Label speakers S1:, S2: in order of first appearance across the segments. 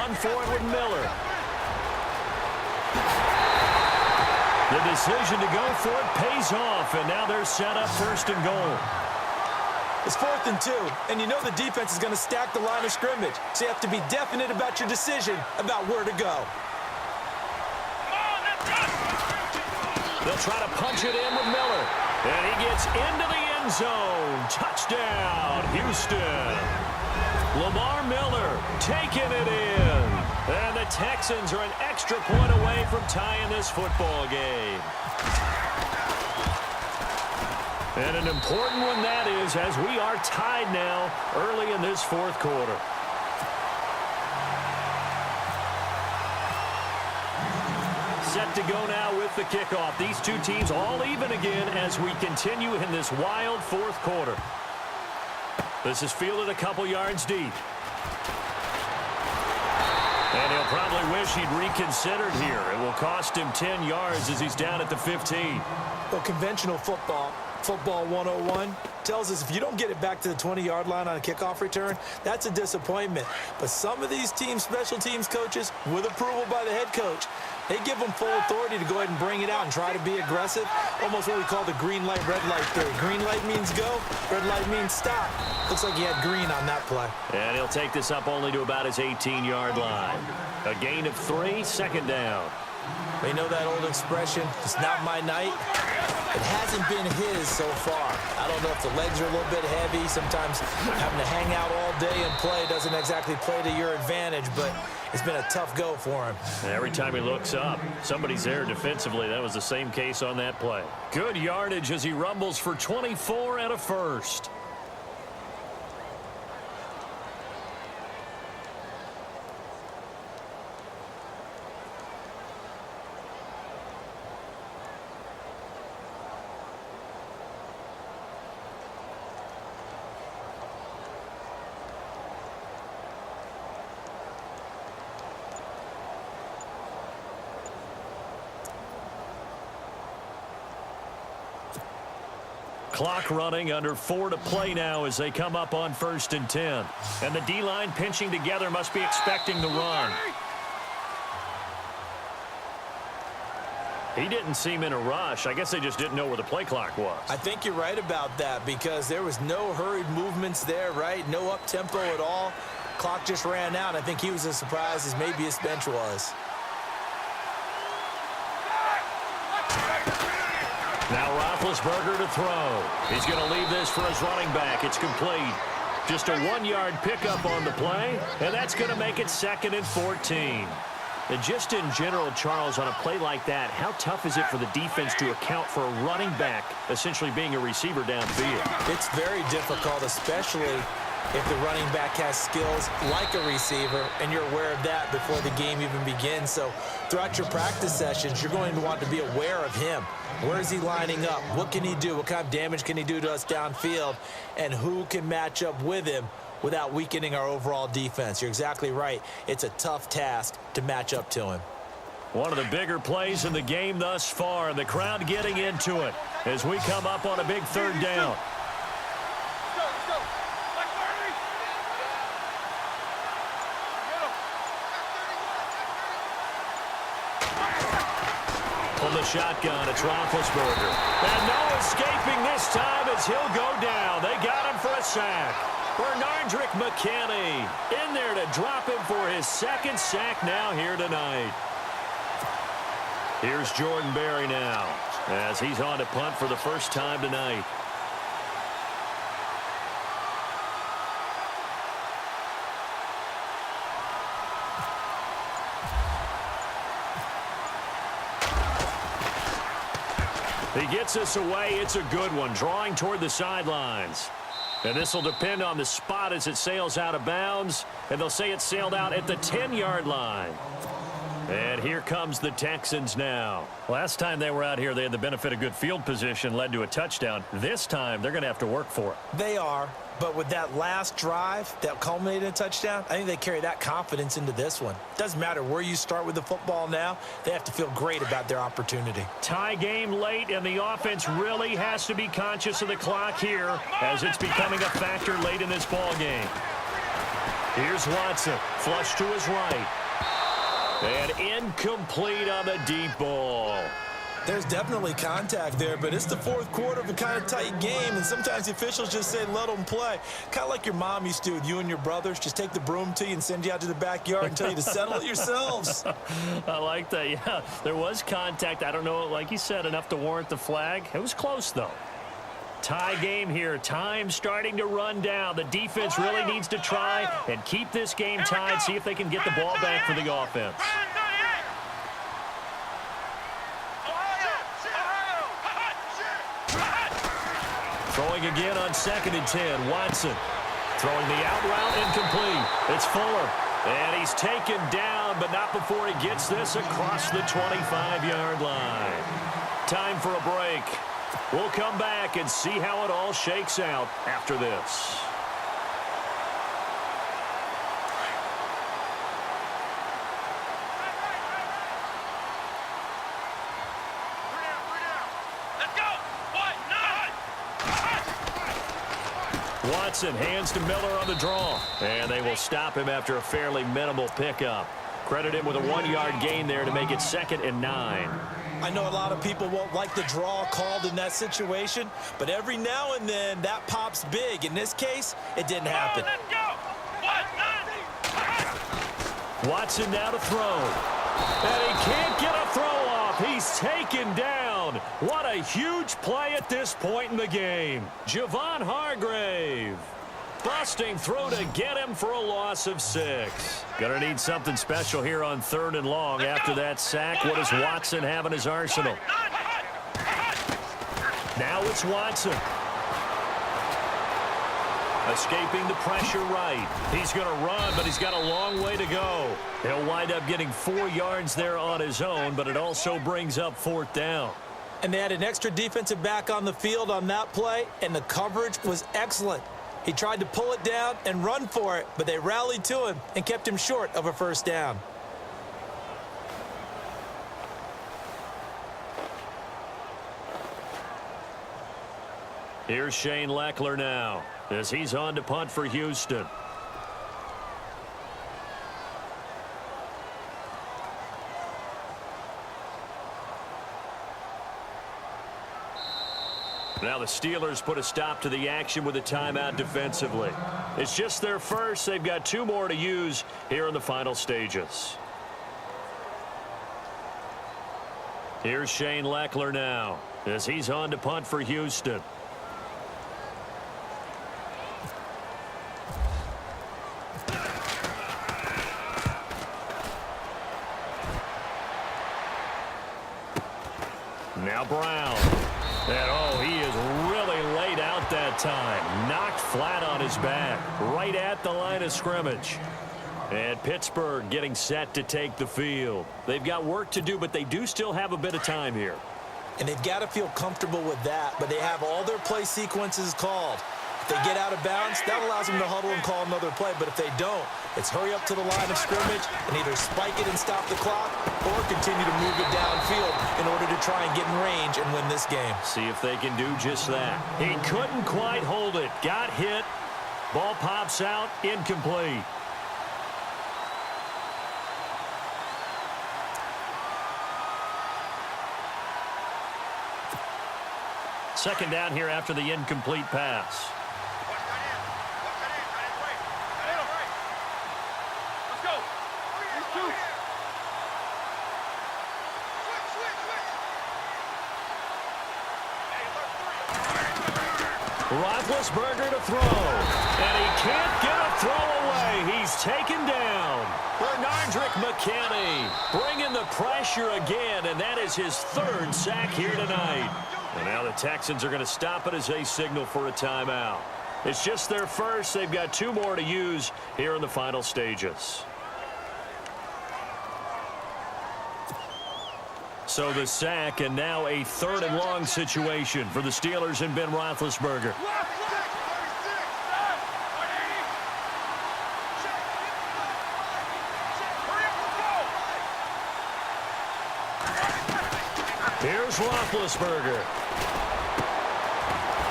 S1: run for it with Miller. The decision to go for it pays off, and now they're set up first and goal.
S2: It's 4th and 2, and you know the defense is going to stack the line of scrimmage, so you have to be definite about your decision about where to go.
S1: They'll try to punch it in with Miller, and he gets into the end zone. Touchdown, Houston. Lamar Miller taking it in. And the Texans are an extra point away from tying this football game. And an important one that is, as we are tied now early in this 4th quarter. Set to go now with the kickoff. These two teams all even again as we continue in this wild 4th quarter. This is fielded a couple yards deep. And he'll probably wish he'd reconsidered here. It will cost him 10 yards as he's down at the 15.
S2: Well, conventional football 101, tells us if you don't get it back to the 20-yard line on a kickoff return, that's a disappointment. But some of these teams, special teams coaches, with approval by the head coach, they give them full authority to go ahead and bring it out and try to be aggressive. Almost what we call the green light, red light theory. Green light means go, red light means stop. Looks like he had green on that play.
S1: And he'll take this up only to about his 18-yard line. A gain of 3, 2nd down.
S2: You know that old expression, it's not my night? It hasn't been his so far. I don't know if the legs are a little bit heavy. Sometimes having to hang out all day and play doesn't exactly play to your advantage, but it's been a tough go for him.
S1: Every time he looks up, somebody's there defensively. That was the same case on that play. Good yardage as he rumbles for 24 and a first. Clock running, under 4 to play now as they come up on 1st and 10. And the D-line pinching together, must be expecting the run. He didn't seem in a rush. I guess they just didn't know where the play clock was.
S2: I think you're right about that because there was no hurried movements there, right? No up-tempo at all. Clock just ran out. I think he was as surprised as maybe his bench was.
S1: Now Roethlisberger to throw. He's going to leave this for his running back. It's complete. Just a 1-yard pickup on the play, and that's going to make it 2nd and 14. And just in general, Charles, on a play like that, how tough is it for the defense to account for a running back essentially being a receiver downfield?
S2: It's very difficult, especially if the running back has skills like a receiver, and you're aware of that before the game even begins. So throughout your practice sessions, you're going to want to be aware of him. Where is he lining up? What can he do? What kind of damage can he do to us downfield? And who can match up with him without weakening our overall defense? You're exactly right. It's a tough task to match up to him.
S1: One of the bigger plays in the game thus far, and the crowd getting into it as we come up on a big 3rd down. From the shotgun, it's Roethlisberger. And no escaping this time as he'll go down. They got him for a sack. Bernardrick McKinney in there to drop him for his 2nd sack now here tonight. Here's Jordan Berry now as he's on to punt for the first time tonight. He gets us away. It's a good one, drawing toward the sidelines. And this will depend on the spot as it sails out of bounds. And they'll say it sailed out at the 10-yard line. And here comes the Texans now. Last time they were out here, they had the benefit of good field position, led to a touchdown. This time, they're going to have to work for it.
S2: They are. But with that last drive that culminated in a touchdown, I think they carry that confidence into this one. Doesn't matter where you start with the football now. They have to feel great about their opportunity.
S1: Tie game late, and the offense really has to be conscious of the clock here as it's becoming a factor late in this ball game. Here's Watson, flush to his right. And incomplete on the deep ball.
S2: There's definitely contact there, but it's the fourth quarter of a kind of tight game, and sometimes the officials just say let them play. Kind of like your mom used to with you and your brothers. Just take the broom to you and send you out to the backyard and tell you to settle it yourselves.
S1: I like that, yeah. There was contact. I don't know, like you said, enough to warrant the flag. It was close, though. Tie game here. Time starting to run down. The defense really needs to try and keep this game tied, see if they can get the ball back for the offense. Throwing again on 2nd and 10. Watson throwing the out route incomplete. It's Fuller. And he's taken down, but not before he gets this across the 25-yard line. Time for a break. We'll come back and see how it all shakes out after this. Watson hands to Miller on the draw. And they will stop him after a fairly minimal pickup. Credit him with a 1-yard gain there to make it 2nd and 9.
S2: I know a lot of people won't like the draw called in that situation, but every now and then that pops big. In this case, it didn't happen.
S1: Watson now to throw. And he can't get a throw off. He's taken down. What a huge play at this point in the game. Javon Hargrave. Busting through to get him for a loss of 6. Gonna need something special here on 3rd and long after that sack. What does Watson have in his arsenal? Now it's Watson. Escaping the pressure right. He's going to run, but he's got a long way to go. He'll wind up getting 4 yards there on his own, but it also brings up 4th down.
S2: And they had an extra defensive back on the field on that play, and the coverage was excellent. He tried to pull it down and run for it, but they rallied to him and kept him short of a 1st down.
S1: Here's Shane Leckler now as he's on to punt for Houston. Now the Steelers put a stop to the action with a timeout defensively. It's just their first. They've got 2 more to use here in the final stages. Here's Shane Leckler now as he's on to punt for Houston. Now Brown. And, oh, he is really laid out that time. Knocked flat on his back, right at the line of scrimmage. And Pittsburgh getting set to take the field. They've got work to do, but they do still have a bit of time here.
S2: And they've got to feel comfortable with that, but they have all their play sequences called. If they get out of bounds, that allows them to huddle and call another play. But if they don't, it's hurry up to the line of scrimmage and either spike it and stop the clock or continue to move it downfield in order to try and get in range and win this game.
S1: See if they can do just that. He couldn't quite hold it. Got hit. Ball pops out. Incomplete. Second down here after the incomplete pass. Roethlisberger to throw. And he can't get a throw away. He's taken down. Bernardrick McKinney bringing the pressure again, and that is his 3rd sack here tonight. And now the Texans are going to stop it as they signal for a timeout. It's just their first. They've got 2 more to use here in the final stages. So the sack, and now a 3rd and long situation for the Steelers and Ben Roethlisberger. Here's Roethlisberger.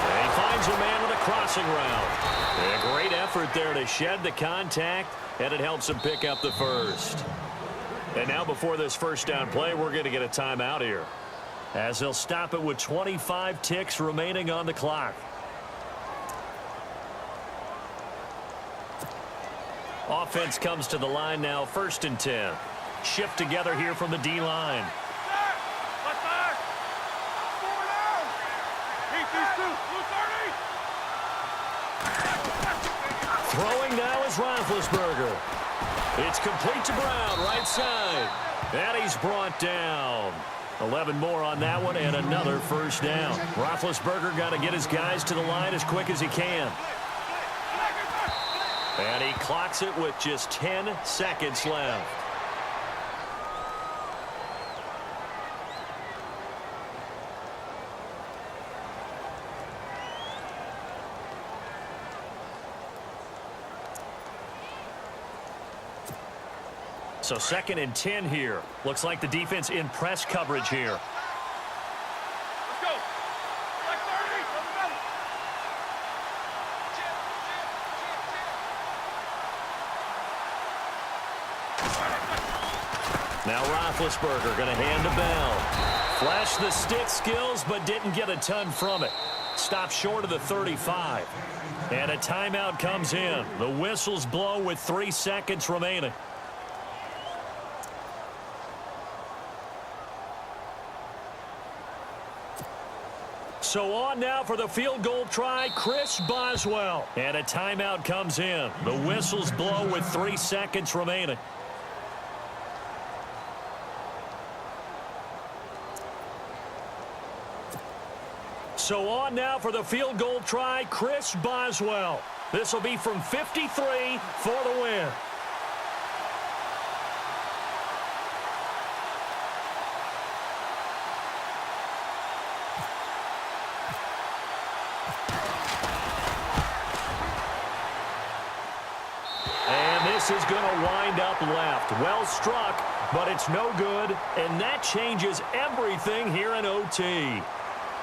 S1: And he finds finds a man with a crossing route. A great effort there to shed the contact, and it helps him pick up the first. And now before this first down play, we're going to get a timeout here, as they'll stop it with 25 ticks remaining on the clock. Offense comes to the line now, 1st and 10. Shift together here from the D-line. Throwing now is Roethlisberger. It's complete to Brown, right side. And he's brought down. 11 more on that one, and another first down. Roethlisberger got to get his guys to the line as quick as he can. And he clocks it with just 10 seconds left. So 2nd and 10 here. Looks like the defense in press coverage here.
S3: Let's go. Like
S1: 30. Now Roethlisberger going to hand the bell. Flashed the stick skills, but didn't get a ton from it. Stopped short of the 35. And a timeout comes in. The whistles blow with 3 seconds remaining. So on now for the field goal try, Chris Boswell. And a timeout comes in. The whistles blow with 3 seconds remaining. So on now for the field goal try, Chris Boswell. This will be from 53 for the win. This is going to wind up left. Well struck, but it's no good, and that changes everything here in OT.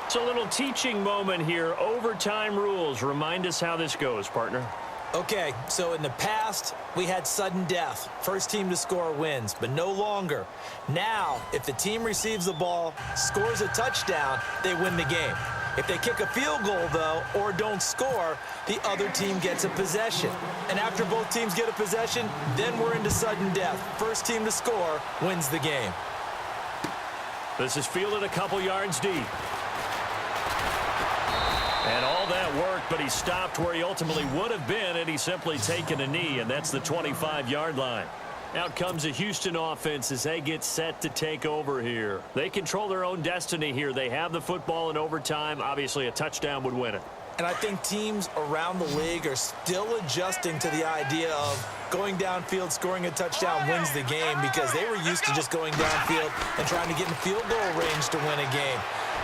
S1: It's a little teaching moment here. Overtime rules. Remind us how this goes, partner.
S2: Okay, so in the past, we had sudden death. First team to score wins, but no longer. Now, if the team receives the ball, scores a touchdown, they win the game. If they kick a field goal, though, or don't score, the other team gets a possession. And after both teams get a possession, then we're into sudden death. First team to score wins the game.
S1: This is fielded a couple yards deep. And all that worked, but he stopped where he ultimately would have been, and he's simply taken a knee, and that's the 25-yard line. Out comes the Houston offense as they get set to take over here. They control their own destiny here. They have the football in overtime. Obviously, a touchdown would win it.
S2: And I think teams around the league are still adjusting to the idea of going downfield, scoring a touchdown wins the game, because they were used to just going downfield and trying to get in field goal range to win a game.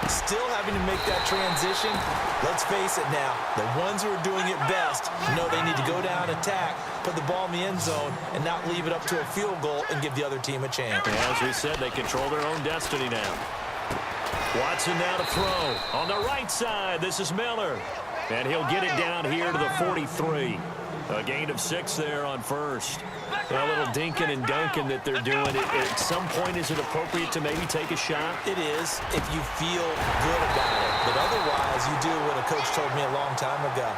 S2: Still having to make that transition. Let's face it now, the ones who are doing it best know they need to go down, attack, put the ball in the end zone, and not leave it up to a field goal and give the other team a chance.
S1: As we said, they control their own destiny now. Watson now to throw. On the right side, this is Miller. And he'll get it down here to the 43. A gain of 6 there on first. A little dinking and dunking that they're doing. At some point, is it appropriate to maybe take a shot?
S2: It is if you feel good about it. But otherwise, you do what a coach told me a long time ago.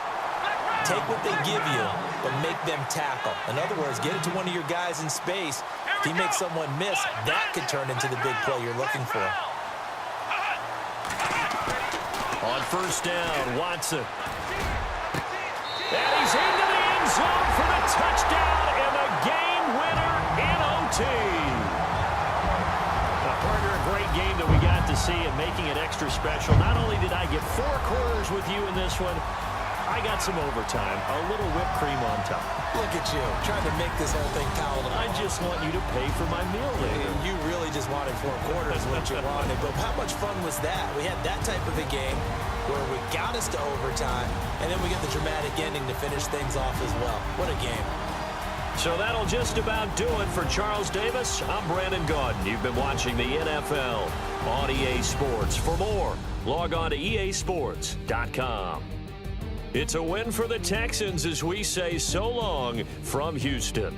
S2: Take what they give you, but make them tackle. In other words, get it to one of your guys in space. If you make someone miss, that could turn into the big play you're looking for.
S1: On first down, Watson. And he's into the end zone for the touchdown and the game winner in OT. Partner, a great game that we got to see and making it extra special. Not only did I get 4 quarters with you in this one, I got some overtime, a little whipped cream on top.
S2: Look at you, trying to make this whole thing palatable.
S1: I just want you to pay for my meal later.
S2: You really just wanted 4 quarters, what you wanted. But how much fun was that? We had that type of a game where we got us to overtime, and then we get the dramatic ending to finish things off as well. What a game.
S1: So that'll just about do it for Charles Davis. I'm Brandon Gaudin. You've been watching the NFL on EA Sports. For more, log on to easports.com. It's a win for the Texans as we say so long from Houston.